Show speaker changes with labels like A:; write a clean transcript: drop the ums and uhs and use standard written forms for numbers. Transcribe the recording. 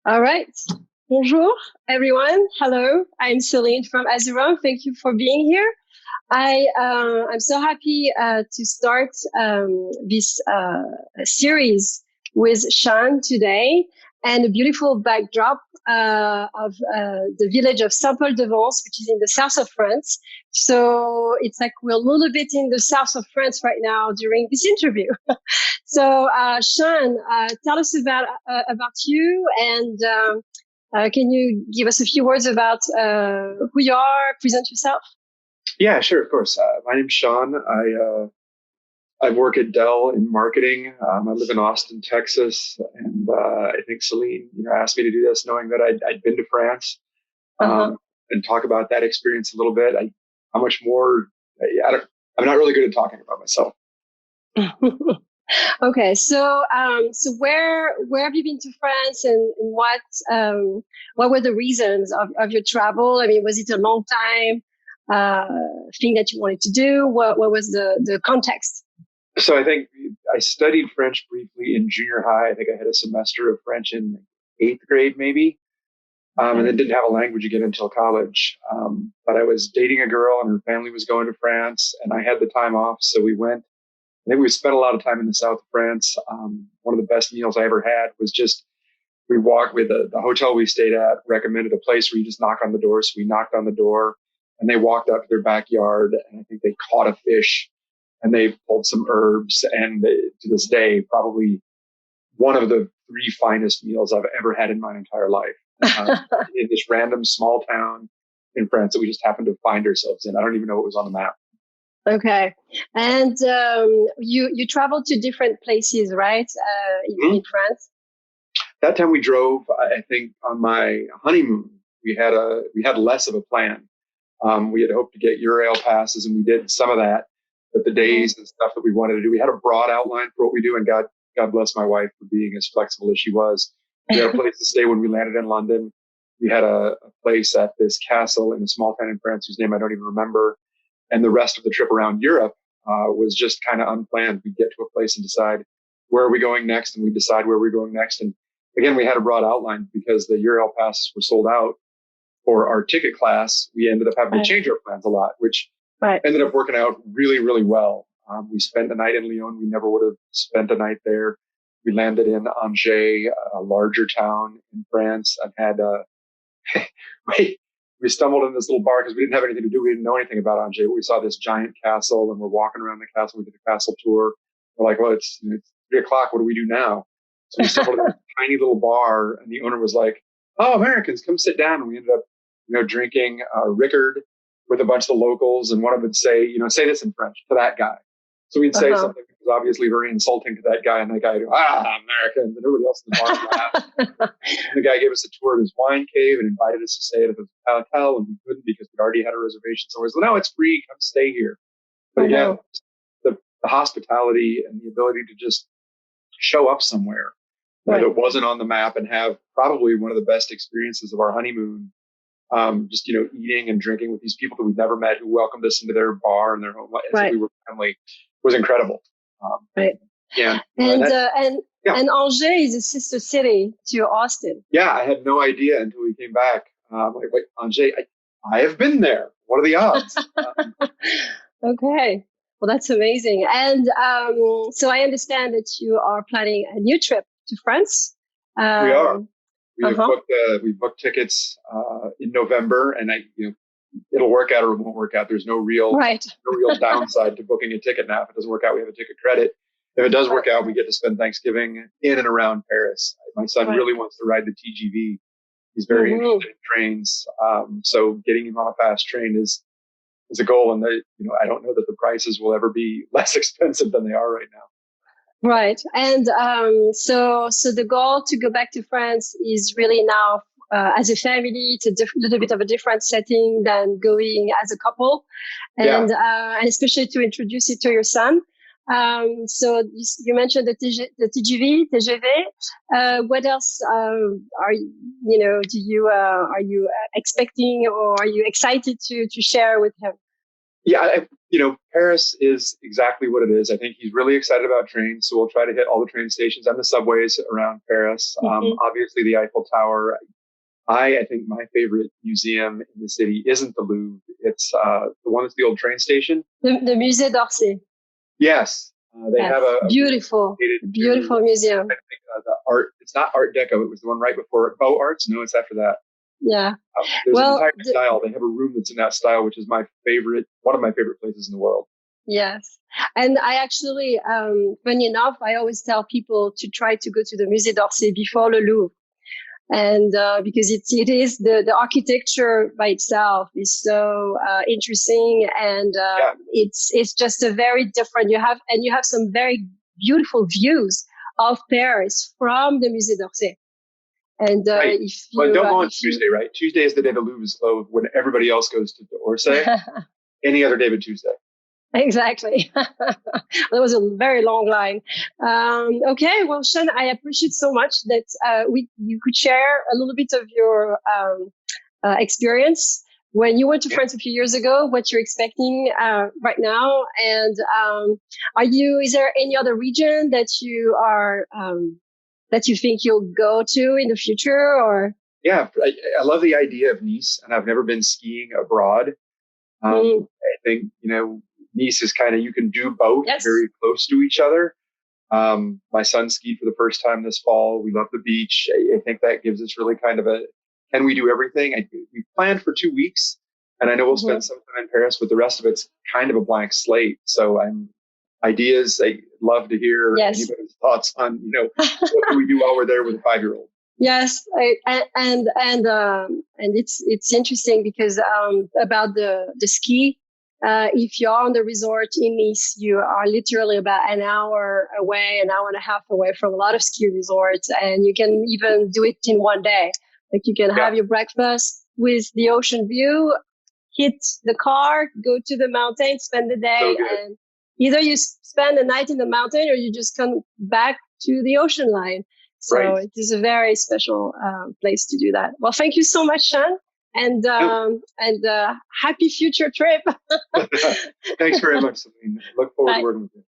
A: All right. Bonjour, everyone. Hello, I'm Celine from Azurom. Thank you for being here. I'm so happy to start this series with Sean today, and a beautiful backdrop of the village of Saint-Paul-de-Vence, which is in the south of France. So it's like we're a little bit in the south of France right now during this interview. So, Sean, tell us about you, and can you give us a few words about who you are? Present yourself.
B: Yeah, sure, of course. My name's Sean. I work at Dell in marketing. I live in Austin, Texas, and I think Celine, asked me to do this, knowing that I'd been to France,
A: Uh-huh.
B: and talk about that experience a little bit. How much more? I'm not really good at talking about myself.
A: Okay, so where have you been to France, and what were the reasons of your travel? I mean, was it a long time thing that you wanted to do? What was the context?
B: So I think I studied French briefly in junior high. I think I had a semester of French in eighth grade, maybe. And
A: Okay.
B: then didn't have a language again until college. But I was dating a girl and her family was going to France and I had the time off. So we went. I think we spent a lot of time in the south of France. One of the best meals I ever had was just, we walked with the hotel we stayed at, recommended a place where you just knock on the door. So we knocked on the door and they walked out to their backyard and I think they caught a fish and they pulled some herbs. And to this day, probably one of the three finest meals I've ever had in my entire life. In this random small town in France that we just happened to find ourselves in. I don't even know what was on the map.
A: Okay, and you traveled to different places, right? In
B: Mhm.
A: France.
B: That time we drove, I think on my honeymoon, we had less of a plan. We had hoped to get Eurail passes and we did some of that, but the
A: Hmm.
B: days and stuff that we wanted to do, we had a broad outline for what we do. And God bless my wife for being as flexible as she was. We had a place to stay when we landed in London. We had a place at this castle in a small town in France whose name I don't even remember. And the rest of the trip around Europe was just kind of unplanned. We'd get to a place and decide where are we going next, and we decide where we're going next. And again, we had a broad outline because the Eurail passes were sold out for our ticket class. We ended up having to
A: Right,
B: change our plans a lot, which
A: right.
B: ended up working out really, really well. We spent a night in Lyon. We never would have spent a night there. We landed in Angers, a larger town in France, and had we we stumbled in this little bar because we didn't have anything to do. We didn't know anything about Angers, but we saw this giant castle and we're walking around the castle. We did a castle tour. We're like, well, it's 3 o'clock. What do we do now? So we stumbled in this tiny little bar and the owner was like, oh, Americans, come sit down. And we ended up, drinking Rickard with a bunch of the locals. And one of them would say, say this in French to that guy. So we'd say
A: Uh-huh.
B: something that was obviously very insulting to that guy. And that guy would go, Americans. And everybody else in the bar would laugh. The guy gave us a tour of his wine cave and invited us to stay at his hotel, and we couldn't because we'd already had a reservation. So we said, no, it's free. Come stay here. But
A: I
B: again,
A: know.
B: the hospitality and the ability to just show up somewhere
A: Right.
B: that wasn't on the map and have probably one of the best experiences of our honeymoon. Just, eating and drinking with these people that we'd never met who welcomed us into their bar and their home as if
A: Right.
B: we were family was incredible. Um,
A: Right.
B: yeah. And
A: And
B: that,
A: uh, and
B: yeah.
A: and Angers is a sister city to Austin.
B: Yeah, I had no idea until we came back. Like, wait, Anjay, I have been there. What are the odds?
A: Okay. Well, that's amazing. And so I understand that you are planning a new trip to France.
B: We are.
A: Um,
B: We have
A: uh-huh.
B: booked tickets in November, and it'll work out or it won't work out. There's
A: Right.
B: no real downside to booking a ticket now. If it doesn't work out, we have a ticket credit. If it does
A: Right.
B: work out, we get to spend Thanksgiving in and around Paris. My son
A: Right.
B: really wants to ride the TGV. He's very
A: Hmm.
B: interested in trains. So getting him on a fast train is a goal. And I don't know that the prices will ever be less expensive than they are right now.
A: Right. And so the goal to go back to France is really now as a family. It's a little bit of a different setting than going as a couple,
B: Yeah.
A: and especially to introduce it to your son. So you mentioned the TGV. What else are do you are you expecting or are you excited to share with him?
B: Yeah. Paris is exactly what it is. I think he's really excited about trains, so we'll try to hit all the train stations and the subways around Paris.
A: Mm-hmm.
B: Obviously, the Eiffel Tower. I think my favorite museum in the city isn't the Louvre. It's the one that's the old train station.
A: The Musée d'Orsay.
B: Yes, they
A: Yes,
B: have a
A: beautiful, beautiful museum.
B: I think the art. It's not Art Deco. It was the one right before Beaux Arts. No, it's after that.
A: Yeah.
B: There's an
A: Well,
B: entire style. They have a room that's in that style, which is my favorite, one of my favorite places in the world.
A: yes. And I actually, funny enough, I always tell people to try to go to the Musée d'Orsay before le Louvre. And because it is the architecture by itself is so interesting, and
B: Yeah,
A: it's just a very different. You have some very beautiful views of Paris from the Musée d'Orsay. And
B: right.
A: if
B: But
A: you
B: don't go on
A: if you
B: Tuesday, right? Tuesday is the day the Louvre is closed when everybody else goes to Orsay. Any other day but Tuesday.
A: exactly. That was a very long line. Okay, well, Sean, I appreciate so much that you could share a little bit of your experience when you went to France a few years ago, what you're expecting right now, and is there any other region that you are that you think you'll go to in the future, or?
B: Yeah, I love the idea of Nice, and I've never been skiing abroad.
A: Mm,
B: I think, Nice is kind of, you can do both
A: yes.
B: very close to each other. My son skied for the first time this fall. We love the beach. I think that gives us really kind of can we do everything? We planned for 2 weeks, and I know we'll
A: Mm-hmm.
B: spend some time in Paris, but the rest of it's kind of a blank slate. So ideas. I love to hear
A: Yes.
B: anybody's thoughts on, what can we do while we're there with a 5-year-old?
A: Yes, and it's interesting because about the ski. If you're on the resort in Nice, you are literally about an hour away, an hour and a half away from a lot of ski resorts, and you can even do it in one day. Like you can
B: Yeah,
A: have your breakfast with the ocean view, hit the car, go to the mountain, spend the
B: so
A: day,
B: good.
A: and either you spend the night in the mountain or you just come back to the ocean line. So
B: Right.
A: it is a very special place to do that. Well, thank you so much, Sean,
B: No,
A: and happy future trip.
B: thanks very much, Celine. Look forward to
A: Bye.
B: working with you.